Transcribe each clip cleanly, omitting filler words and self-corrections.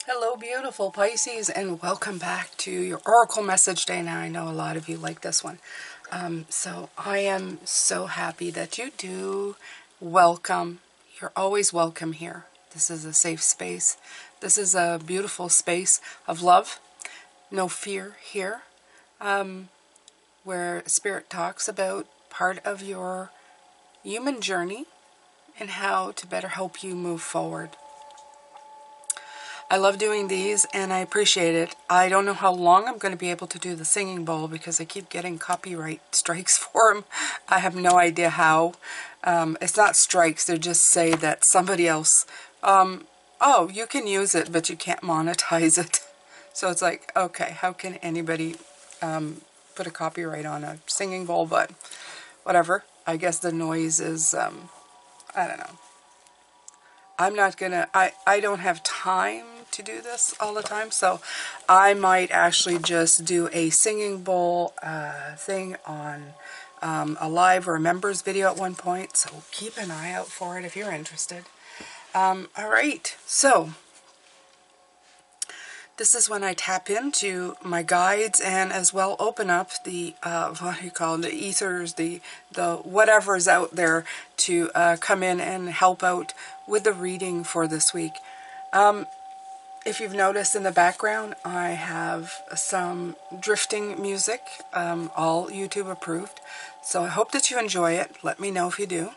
Hello, beautiful Pisces, and welcome back to your Oracle Message Day. Now, I know a lot of you like this one. So I am so happy that you do. Welcome. You're always welcome here. This is a safe space. This is a beautiful space of love. No fear here. Where Spirit talks about part of your human journey and how to better help you move forward. I love doing these and I appreciate it. I don't know how long I'm going to be able to do the singing bowl because I keep getting copyright strikes for them. I have no idea how. It's not strikes, they just say that somebody else, oh, you can use it, but you can't monetize it. So it's like, okay, how can anybody put a copyright on a singing bowl? But whatever. I guess the noise is, I don't know. I'm not gonna, I don't have time to do this all the time, so I might actually just do a singing bowl thing on a live or a members video at one point, so keep an eye out for it if you're interested. Alright, so this is when I tap into my guides and as well open up the, what do you call it, the ethers, the whatever's out there to come in and help out with the reading for this week. If you've noticed in the background, I have some drifting music, all YouTube approved. So I hope that you enjoy it. Let me know if you do.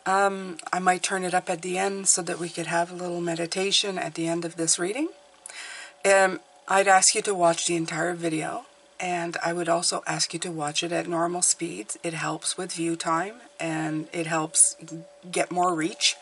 I might turn it up at the end so that we could have a little meditation at the end of this reading. I'd ask you to watch the entire video, and I would also ask you to watch it at normal speeds. It helps with view time, and it helps get more reach,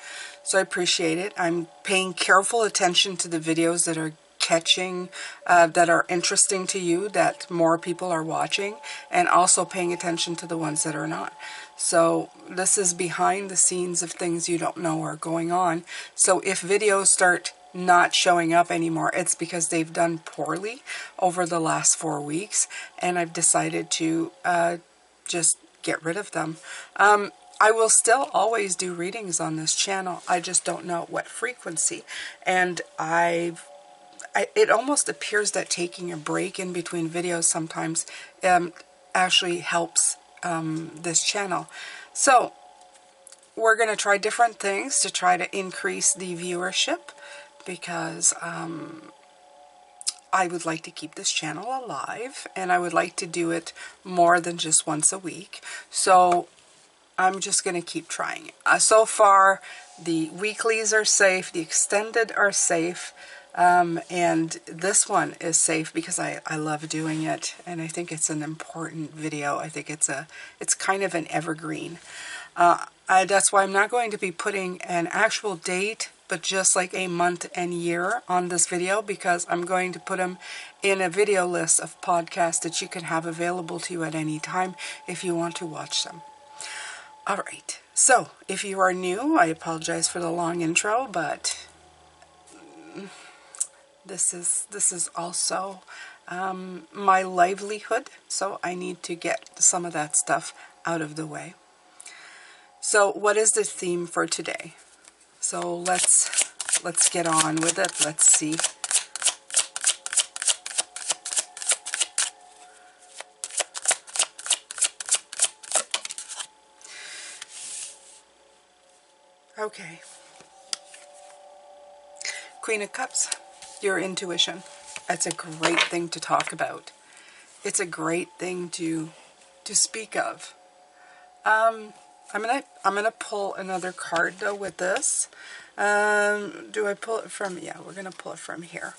so I appreciate it. I'm paying careful attention to the videos that are catching, that are interesting to you, that more people are watching, and also paying attention to the ones that are not. So this is behind the scenes of things you don't know are going on. So if videos start not showing up anymore, it's because they've done poorly over the last 4 weeks, and I've decided to just get rid of them. I will still always do readings on this channel. I just don't know at what frequency, and it almost appears that taking a break in between videos sometimes actually helps this channel. So we're going to try different things to try to increase the viewership, because I would like to keep this channel alive, and I would like to do it more than just once a week. So I'm just going to keep trying. So far, the weeklies are safe, the extended are safe, and this one is safe because I love doing it, and I think it's an important video. I think it's kind of an evergreen. That's why I'm not going to be putting an actual date, but just like a month and year on this video, because I'm going to put them in a video list of podcasts that you can have available to you at any time if you want to watch them. Alright, so if you are new, I apologize for the long intro, but this is also my livelihood, so I need to get some of that stuff out of the way. So what is the theme for today? So let's get on with it. Let's see. Okay. Queen of Cups, your intuition. That's a great thing to talk about. It's a great thing to speak of. I'm gonna pull another card though with this. Do I pull it from? Yeah, we're gonna pull it from here.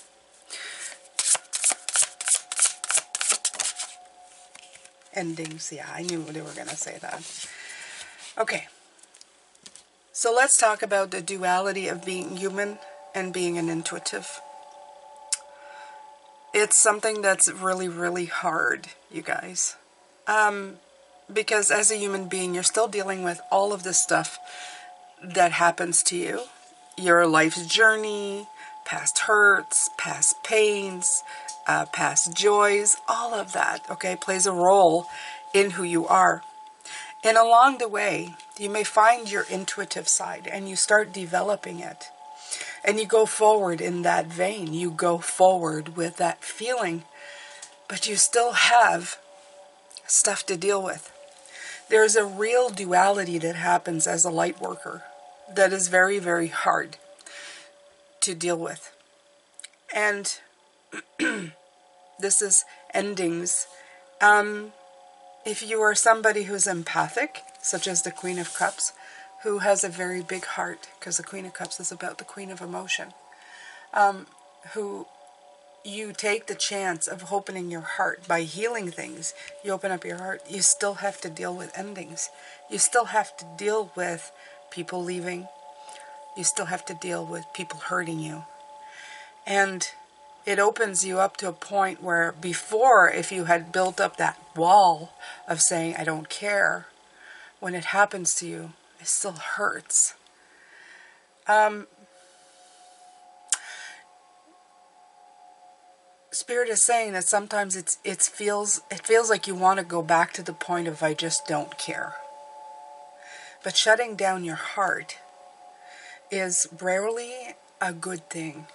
Endings. Yeah, I knew they were gonna say that. Okay. So let's talk about the duality of being human and being an intuitive. It's something that's really, really hard, you guys. Because as a human being, you're still dealing with all of this stuff that happens to you. Your life's journey, past hurts, past pains, past joys, all of that, okay, plays a role in who you are. And along the way, you may find your intuitive side and you start developing it. And you go forward in that vein. You go forward with that feeling. But you still have stuff to deal with. There's a real duality that happens as a light worker that is very, very hard to deal with. And this is endings. If you are somebody who's empathic, such as the Queen of Cups, who has a very big heart, because the Queen of Cups is about the Queen of Emotion, who you take the chance of opening your heart by healing things. You open up your heart. You still have to deal with endings. You still have to deal with people leaving. You still have to deal with people hurting you. And it opens you up to a point where before, if you had built up that wall of saying, I don't care, when it happens to you, it still hurts. Spirit is saying that sometimes it feels like you want to go back to the point of I just don't care. But shutting down your heart is rarely a good thing,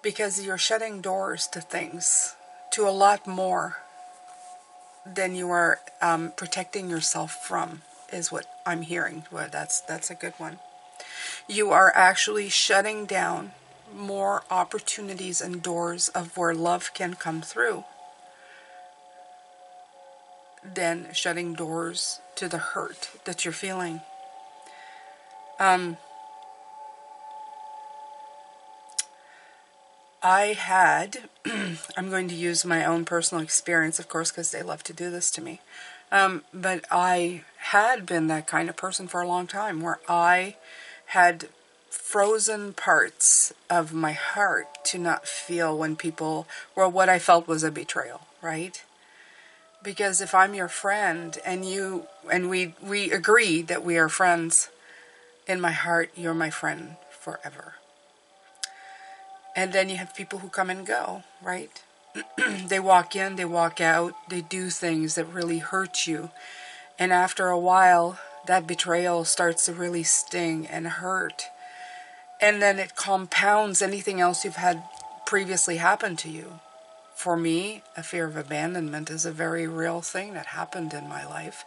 because you're shutting doors to things, to a lot more than you are protecting yourself from, is what I'm hearing. Well, that's a good one. You are actually shutting down more opportunities and doors of where love can come through than shutting doors to the hurt that you're feeling. I had, I'm going to use my own personal experience, of course, because they love to do this to me. But I had been that kind of person for a long time, where I had frozen parts of my heart to not feel when people, well, what I felt was a betrayal, right? Because if I'm your friend and we agree that we are friends, in my heart, you're my friend forever. And then you have people who come and go, right? They walk in, they walk out, they do things that really hurt you. And after a while, that betrayal starts to really sting and hurt. And then it compounds anything else you've had previously happen to you. For me, a fear of abandonment is a very real thing that happened in my life.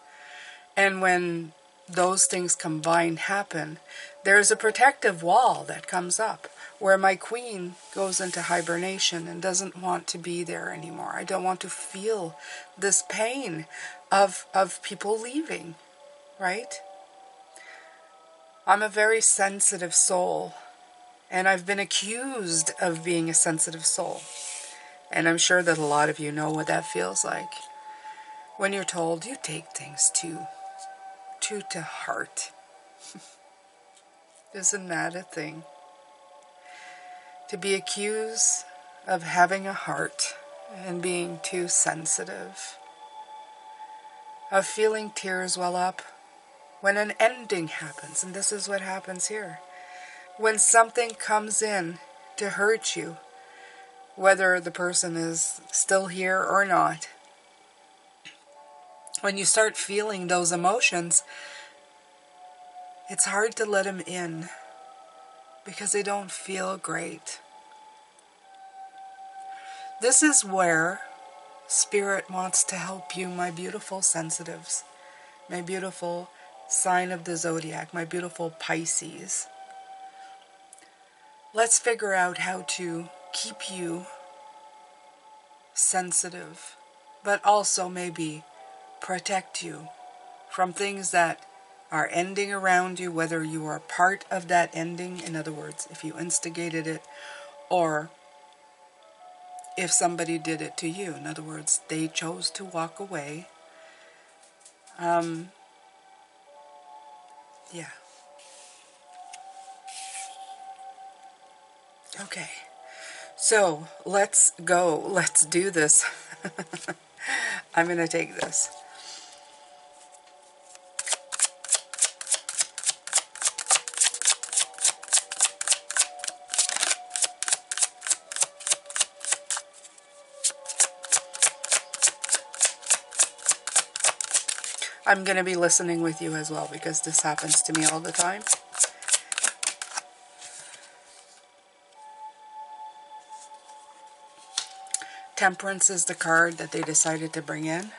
And when those things combined happen, there's a protective wall that comes up, where my queen goes into hibernation and doesn't want to be there anymore. I don't want to feel this pain of people leaving, right? I'm a very sensitive soul, and I've been accused of being a sensitive soul. And I'm sure that a lot of you know what that feels like. When you're told you take things too to heart. Isn't that a thing? To be accused of having a heart and being too sensitive. Of feeling tears well up when an ending happens. And this is what happens here. When something comes in to hurt you, whether the person is still here or not, when you start feeling those emotions, it's hard to let them in because they don't feel great. This is where Spirit wants to help you, my beautiful sensitives, my beautiful sign of the zodiac, my beautiful Pisces. Let's figure out how to keep you sensitive, but also maybe protect you from things that are ending around you, whether you are part of that ending, in other words, if you instigated it, or if somebody did it to you. In other words, they chose to walk away. Yeah. Okay. So, let's go. Let's do this. I'm going to take this. I'm going to be listening with you as well, because this happens to me all the time. Temperance is the card that they decided to bring in.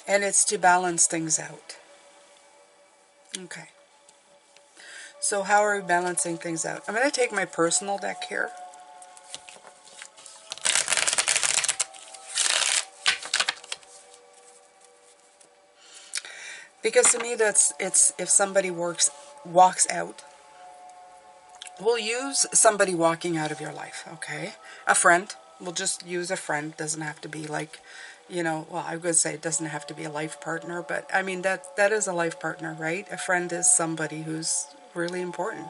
And it's to balance things out. Okay. So how are we balancing things out? I'm going to take my personal deck here. Because to me, it's if somebody walks out. We'll use somebody walking out of your life, okay? A friend. We'll just use a friend. Doesn't have to be like, you know, well, I would say it doesn't have to be a life partner, but I mean, that is a life partner, right? A friend is somebody who's really important.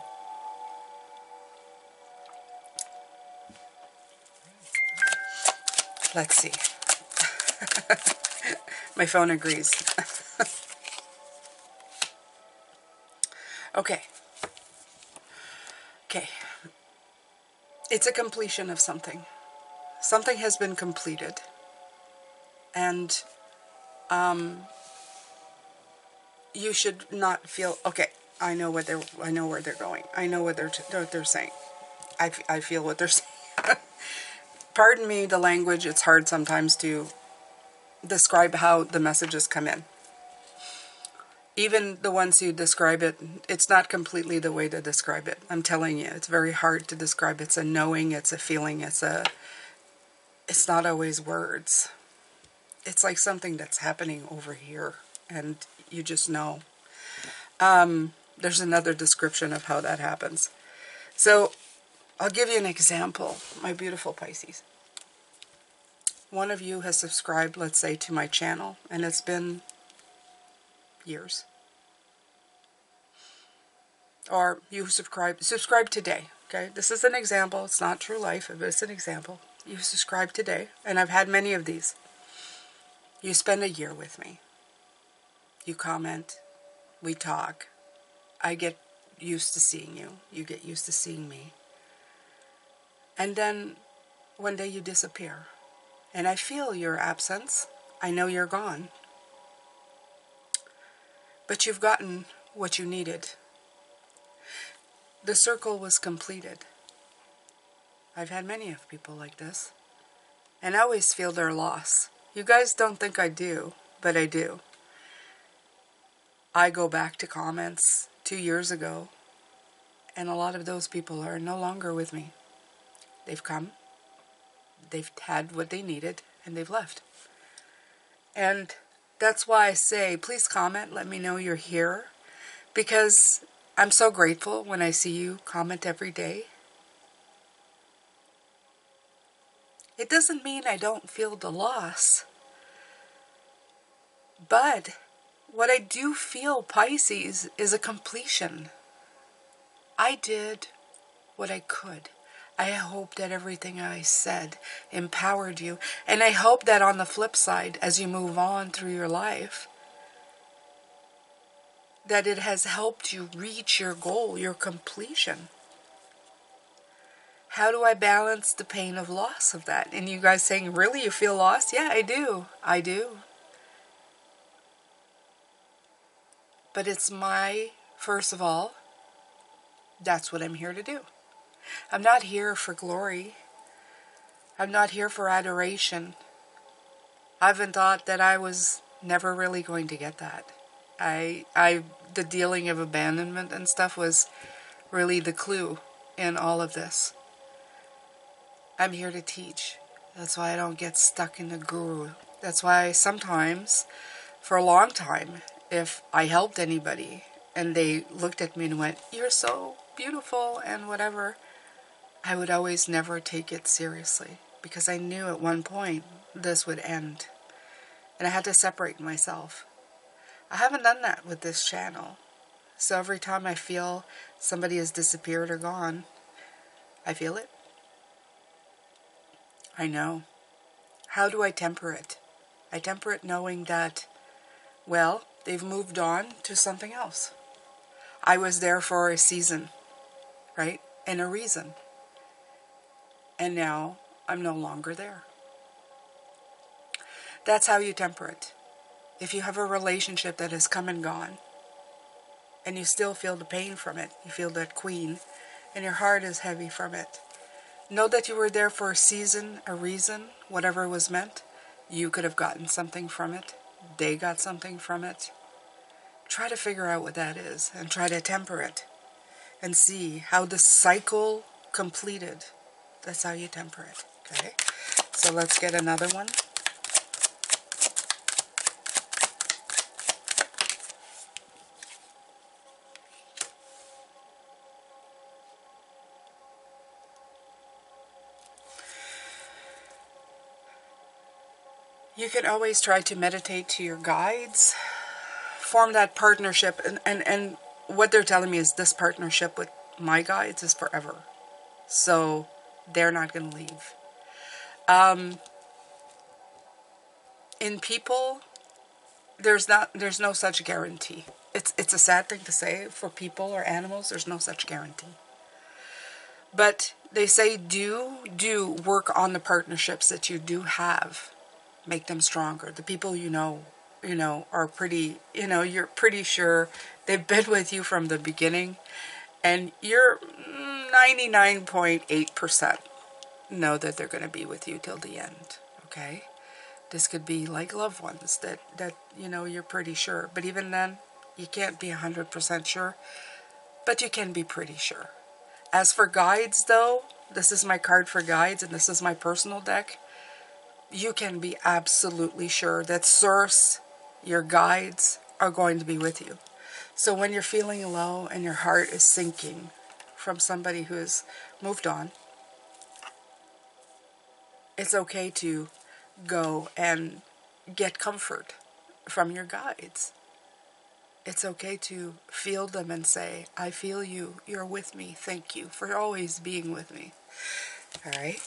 Let's see. My phone agrees. Okay. Okay. It's a completion of something. Something has been completed. And you should not feel, okay, I know where they're going. I know what they're saying. I feel what they're saying. Pardon me the language. It's hard sometimes to describe how the messages come in. Even the ones who describe it, it's not completely the way to describe it. I'm telling you, it's very hard to describe. It's a knowing, it's a feeling, it's not always words. It's like something that's happening over here, and you just know. There's another description of how that happens. So, I'll give you an example, my beautiful Pisces. One of you has subscribed, let's say, to my channel, and it's been years. Or you subscribe today, okay? This is an example. It's not true life, but it's an example. You subscribe today, and I've had many of these. You spend a year with me. You comment. We talk. I get used to seeing you. You get used to seeing me. And then one day you disappear. And I feel your absence. I know you're gone. But you've gotten what you needed. The circle was completed. I've had many of people like this. And I always feel their loss. You guys don't think I do, but I do. I go back to comments 2 years ago, and a lot of those people are no longer with me. They've come, they've had what they needed, and they've left. And that's why I say, please comment, let me know you're here, because I'm so grateful when I see you comment every day. It doesn't mean I don't feel the loss, but what I do feel, Pisces, is a completion. I did what I could. I hope that everything I said empowered you. And I hope that on the flip side, as you move on through your life, that it has helped you reach your goal, your completion. How do I balance the pain of loss of that? And you guys saying, really, you feel lost? Yeah, I do. I do. But it's first of all, that's what I'm here to do. I'm not here for glory. I'm not here for adoration. I've been taught that I was never really going to get that. The dealing of abandonment and stuff was really the clue in all of this. I'm here to teach. That's why I don't get stuck in the guru. That's why sometimes, for a long time, if I helped anybody and they looked at me and went, "You're so beautiful," and whatever, I would always never take it seriously, because I knew at one point this would end. And I had to separate myself. I haven't done that with this channel. So every time I feel somebody has disappeared or gone, I feel it. I know. How do I temper it? I temper it knowing that, well, they've moved on to something else. I was there for a season, right? And a reason. And now I'm no longer there. That's how you temper it. If you have a relationship that has come and gone, and you still feel the pain from it, you feel that queen, and your heart is heavy from it, Know that you were there for a season, a reason, whatever it was meant. You could have gotten something from it. They got something from it. Try to figure out what that is and try to temper it and see how the cycle completed. That's how you temper it, okay? So let's get another one. You can always try to meditate to your guides, form that partnership, and what they're telling me is this partnership with my guides is forever. So they're not going to leave. In people, there's no such guarantee. It's a sad thing to say for people or animals. There's no such guarantee. But they say do work on the partnerships that you do have. Make them stronger. The people you know are pretty, you're pretty sure they've been with you from the beginning, and you're 99.8% know that they're going to be with you till the end, okay? This could be like loved ones that you're pretty sure, but even then, you can't be 100% sure, but you can be pretty sure. As for guides, though, this is my card for guides, and this is my personal deck. You can be absolutely sure that Source, your guides, are going to be with you. So when you're feeling low and your heart is sinking from somebody who has moved on, it's okay to go and get comfort from your guides. It's okay to feel them and say, I feel you, you're with me, thank you for always being with me. All right?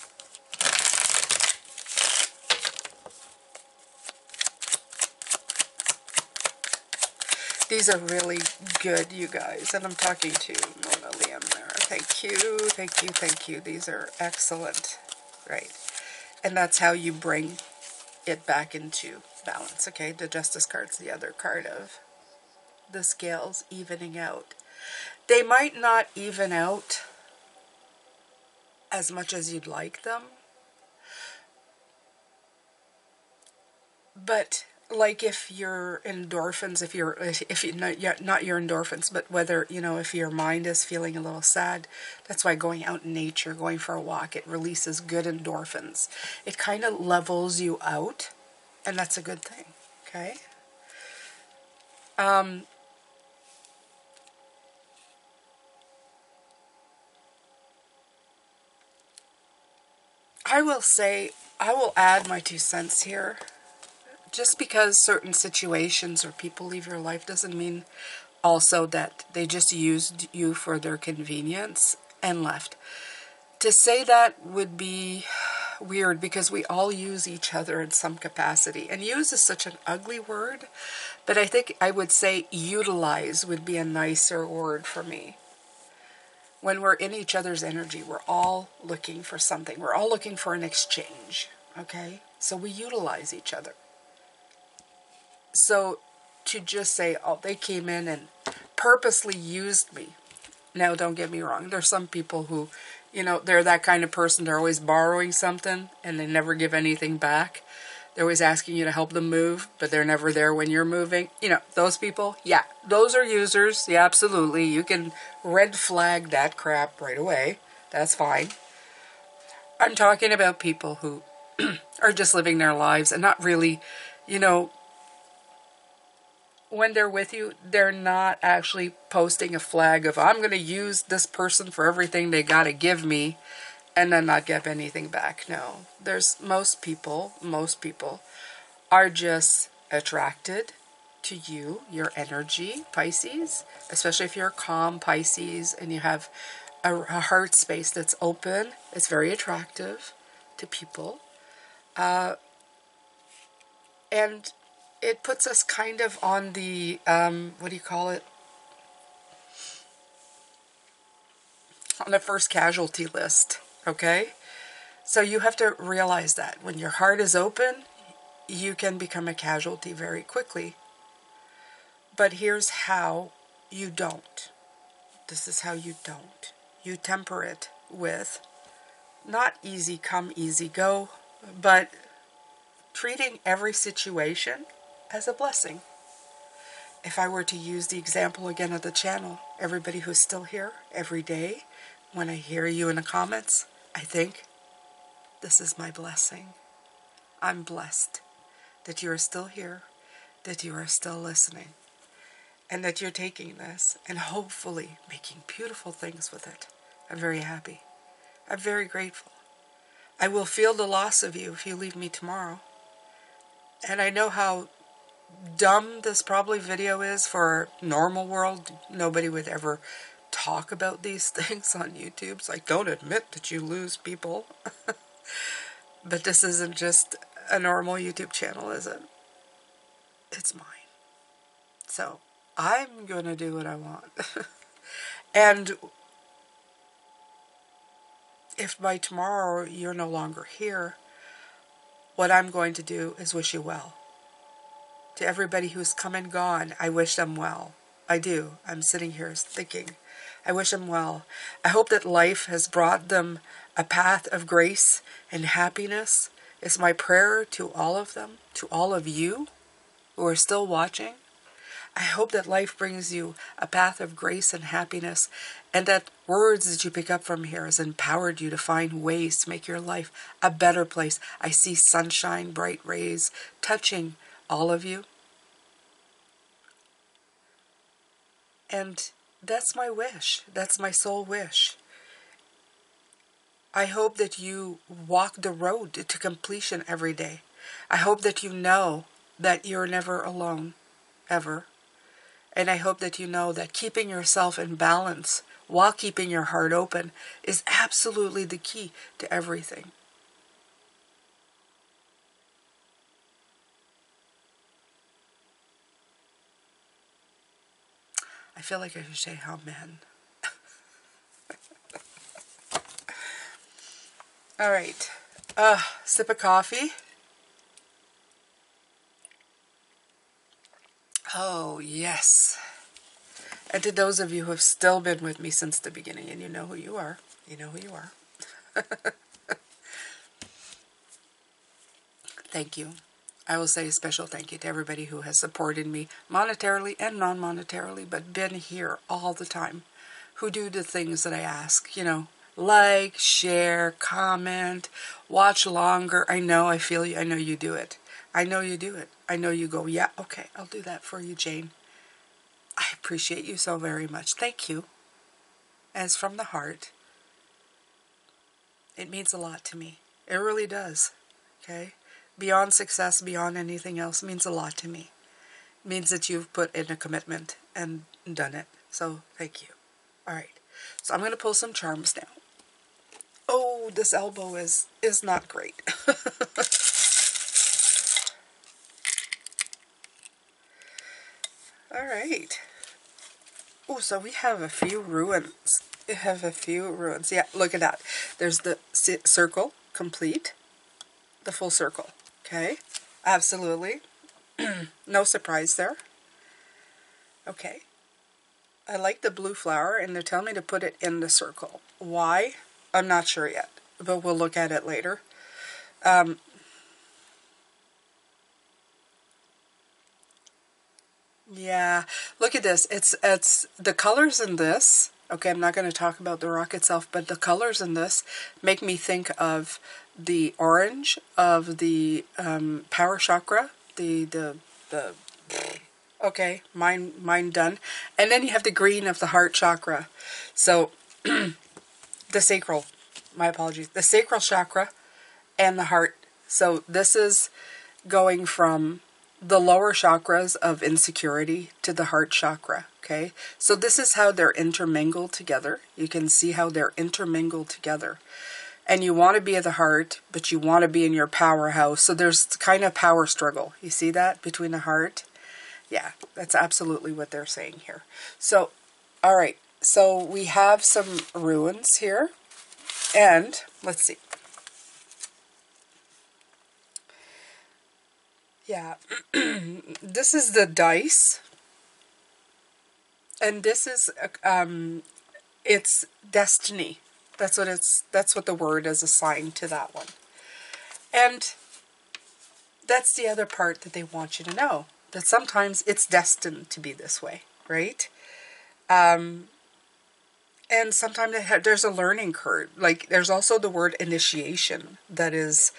These are really good, you guys. And I'm talking to Mona Liam there. Thank you, thank you, thank you. These are excellent. Right. And that's how you bring it back into balance. Okay, the Justice card's the other card of the scales evening out. They might not even out as much as you'd like them. But like if your endorphins, if you not your endorphins, but whether, if your mind is feeling a little sad, that's why going out in nature, going for a walk, it releases good endorphins. It kind of levels you out, and that's a good thing, okay? I will say, I will add my 2 cents here. Just because certain situations or people leave your life doesn't mean also that they just used you for their convenience and left. To say that would be weird because we all use each other in some capacity. And use is such an ugly word, but I think I would say utilize would be a nicer word for me. When we're in each other's energy, we're all looking for something. We're all looking for an exchange, okay? So we utilize each other. So to just say, oh, they came in and purposely used me. Now, don't get me wrong. There's some people who, they're that kind of person. They're always borrowing something and they never give anything back. They're always asking you to help them move, but they're never there when you're moving. Those people, yeah, those are users. Yeah, absolutely. You can red flag that crap right away. That's fine. I'm talking about people who are just living their lives and not really, when they're with you, they're not actually posting a flag of, I'm going to use this person for everything they got to give me and then not give anything back. No, most people are just attracted to you, your energy, Pisces, especially if you're a calm Pisces and you have a heart space that's open. It's very attractive to people. And it puts us kind of on the, what do you call it? On the first casualty list, okay? So you have to realize that when your heart is open, you can become a casualty very quickly. But here's how you don't. This is how you don't. You temper it with not easy come, easy go, but treating every situation as a blessing. If I were to use the example again of the channel, everybody who's still here every day, when I hear you in the comments, I think, this is my blessing. I'm blessed that you are still here, that you are still listening, and that you're taking this and hopefully making beautiful things with it. I'm very happy. I'm very grateful. I will feel the loss of you if you leave me tomorrow. And I know how dumb this probably video is for normal world. Nobody would ever talk about these things on YouTube. It's like, don't admit that you lose people. But this isn't just a normal YouTube channel, is it? It's mine. So I'm going to do what I want. And if by tomorrow you're no longer here, what I'm going to do is wish you well. To everybody who's come and gone, I wish them well. I do. I'm sitting here thinking, I wish them well. I hope that life has brought them a path of grace and happiness. It's my prayer to all of them, to all of you who are still watching. I hope that life brings you a path of grace and happiness, and that words that you pick up from here has empowered you to find ways to make your life a better place. I see sunshine, bright rays touching all of you. And that's my wish. That's my soul wish. I hope that you walk the road to completion every day. I hope that you know that you're never alone, ever. And I hope that you know that keeping yourself in balance while keeping your heart open is absolutely the key to everything. I feel like I should say amen. All right. Sip of coffee. Oh, yes. And to those of you who have still been with me since the beginning, and you know who you are. You know who you are. Thank you. I will say a special thank you to everybody who has supported me monetarily and non-monetarily, but been here all the time, who do the things that I ask, you know, like, share, comment, watch longer. I know, I feel you. I know you do it. I know you do it. I know you go, yeah, okay, I'll do that for you, Jane. I appreciate you so very much. Thank you. As from the heart. It means a lot to me. It really does. Okay? Beyond success, beyond anything else, means a lot to me. It means that you've put in a commitment and done it. So, thank you. Alright. So, I'm going to pull some charms now. Oh, this elbow is not great. Alright. Oh, so we have a few ruins. We have a few ruins. Yeah, look at that. There's the circle, complete. The full circle. Okay? Absolutely. No surprise there. Okay. I like the blue flower, and they're telling me to put it in the circle. Why? I'm not sure yet, but we'll look at it later. Yeah, look at this. It's the colors in this. Okay, I'm not going to talk about the rock itself, but the colors in this make me think of the orange of the power chakra. Okay, mine done. And then you have the green of the heart chakra. So the sacral, my apologies, the sacral chakra and the heart. So this is going from the lower chakras of insecurity to the heart chakra, okay? So this is how they're intermingled together. You can see how they're intermingled together. And you want to be at the heart, but you want to be in your powerhouse. So there's kind of power struggle. You see that between the heart? Yeah, that's absolutely what they're saying here. So, all right. So we have some ruins here. And let's see. Yeah, this is the dice, and this is, it's destiny. That's what the word is assigned to that one. And that's the other part that they want you to know. That sometimes it's destined to be this way, right? And sometimes there's a learning curve. Like, there's also the word initiation that is,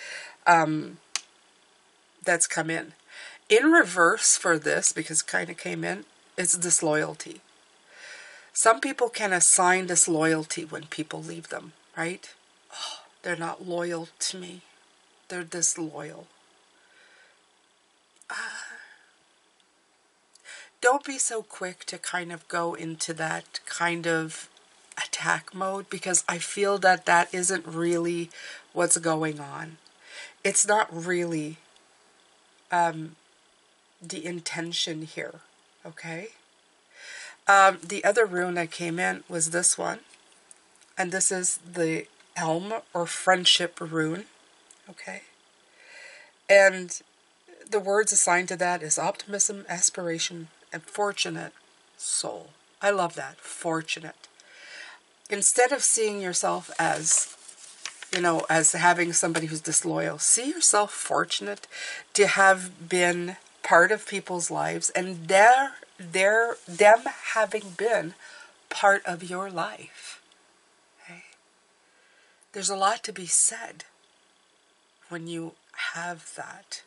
that's come in. In reverse for this, because it kind of came in, it's disloyalty. Some people can assign disloyalty when people leave them, right? Oh, they're not loyal to me. They're disloyal. Don't be so quick to kind of go into that kind of attack mode, because I feel that that isn't really what's going on. It's not really the intention here, okay? The other rune that came in was this one, and this is the Elm or Friendship rune, okay? And the words assigned to that is optimism, aspiration, and fortunate soul. I love that, fortunate. Instead of seeing yourself as, as having somebody who's disloyal, see yourself fortunate to have been part of people's lives, and them having been part of your life. Okay? There's a lot to be said when you have that.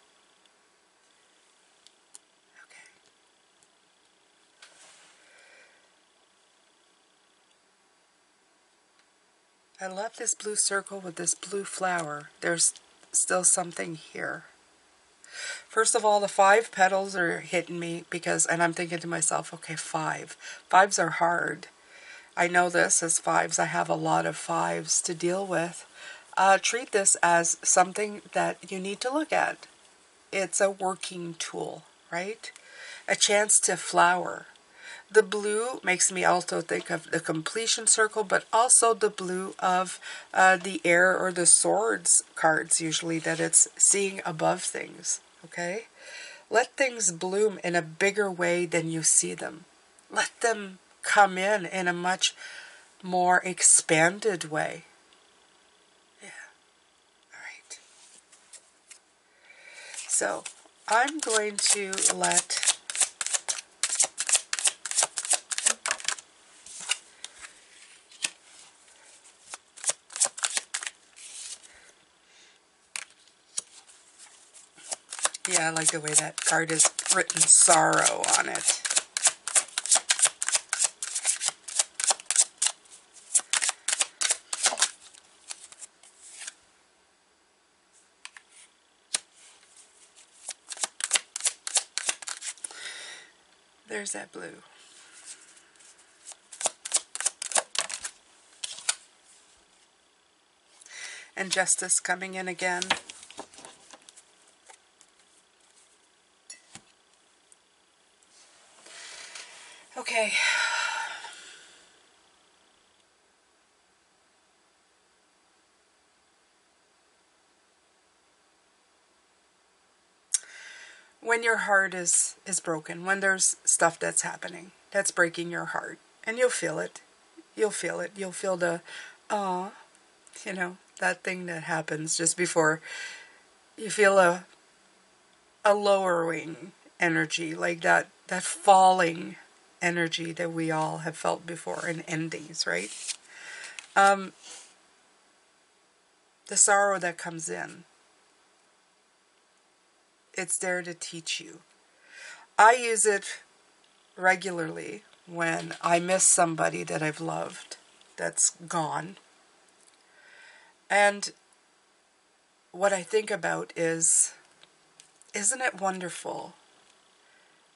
I love this blue circle with this blue flower. There's still something here. First of all, the 5 petals are hitting me because, and I'm thinking to myself, okay, 5. 5s are hard. I know this as 5s. I have a lot of 5s to deal with. Treat this as something that you need to look at. It's a working tool, right? A chance to flower. The blue makes me also think of the completion circle, but also the blue of the air or the swords cards, usually, that it's seeing above things, okay? Let things bloom in a bigger way than you see them. Let them come in a much more expanded way. Yeah, all right. So I'm going to let... Yeah, I like the way that card is written, sorrow on it. There's that blue. And justice coming in again. Okay. When your heart is broken, when there's stuff that's happening, that's breaking your heart, and you'll feel it. You'll feel it. You'll feel the, that thing that happens just before you feel a lowering energy, like that falling energy that we all have felt before in endings, right? The sorrow that comes in, it's there to teach you. I use it regularly when I miss somebody that I've loved that's gone. And what I think about is, isn't it wonderful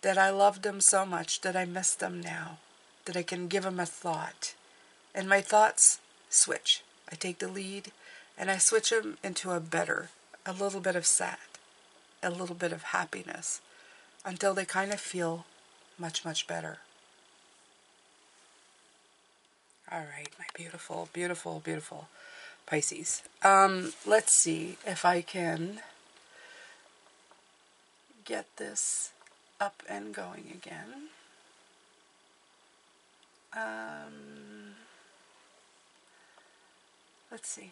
that I loved them so much that I miss them now, that I can give them a thought, and my thoughts switch. I take the lead and I switch them into a little bit of sad, a little bit of happiness, until they kind of feel much, much better. All right, my beautiful, beautiful, beautiful Pisces. Let's see if I can get this up and going again. Let's see.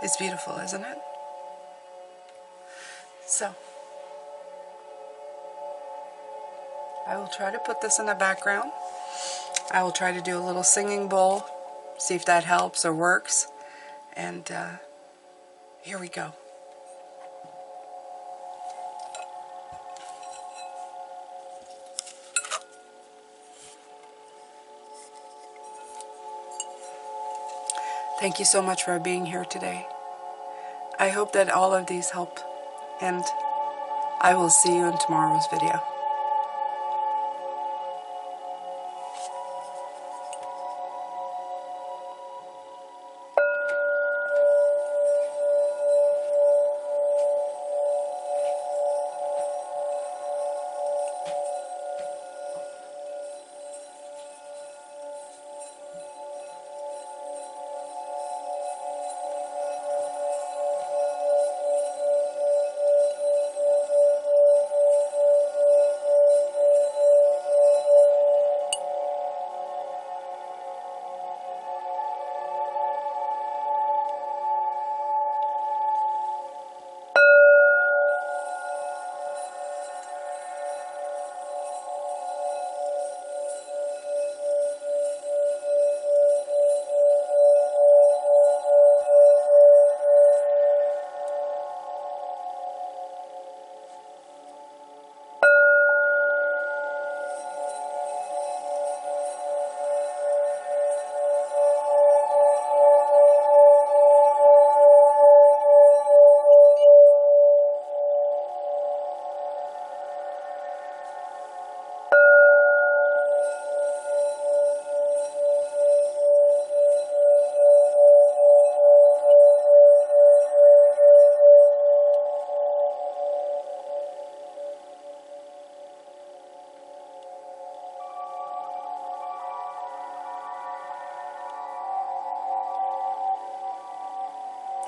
It's beautiful, isn't it? So, I will try to put this in the background. I will try to do a little singing bowl, see if that helps or works. And here we go. Thank you so much for being here today. I hope that all of these help, and I will see you in tomorrow's video.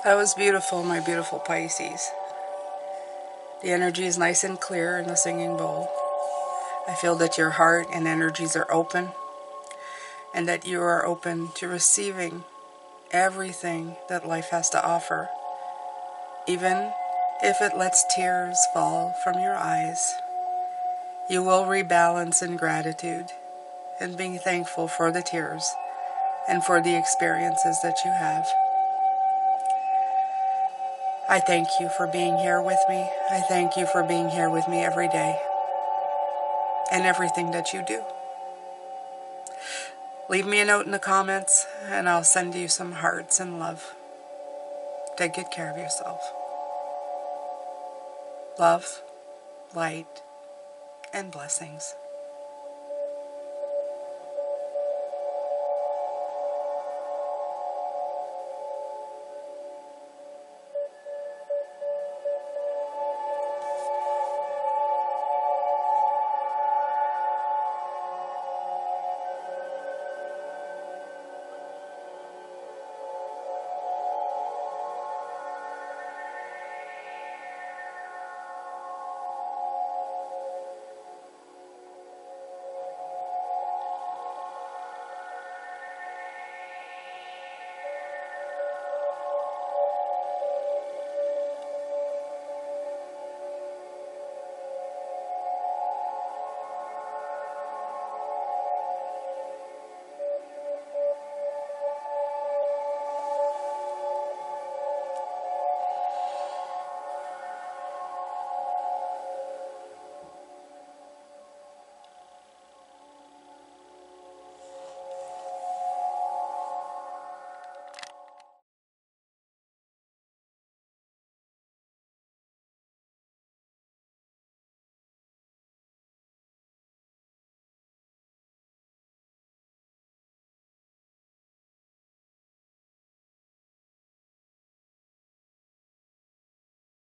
That was beautiful, my beautiful Pisces. The energy is nice and clear in the singing bowl. I feel that your heart and energies are open, and that you are open to receiving everything that life has to offer, even if it lets tears fall from your eyes. You will rebalance in gratitude and being thankful for the tears and for the experiences that you have. I thank you for being here with me. I thank you for being here with me every day and everything that you do. Leave me a note in the comments and I'll send you some hearts and love. Take good care of yourself. Love, light, and blessings.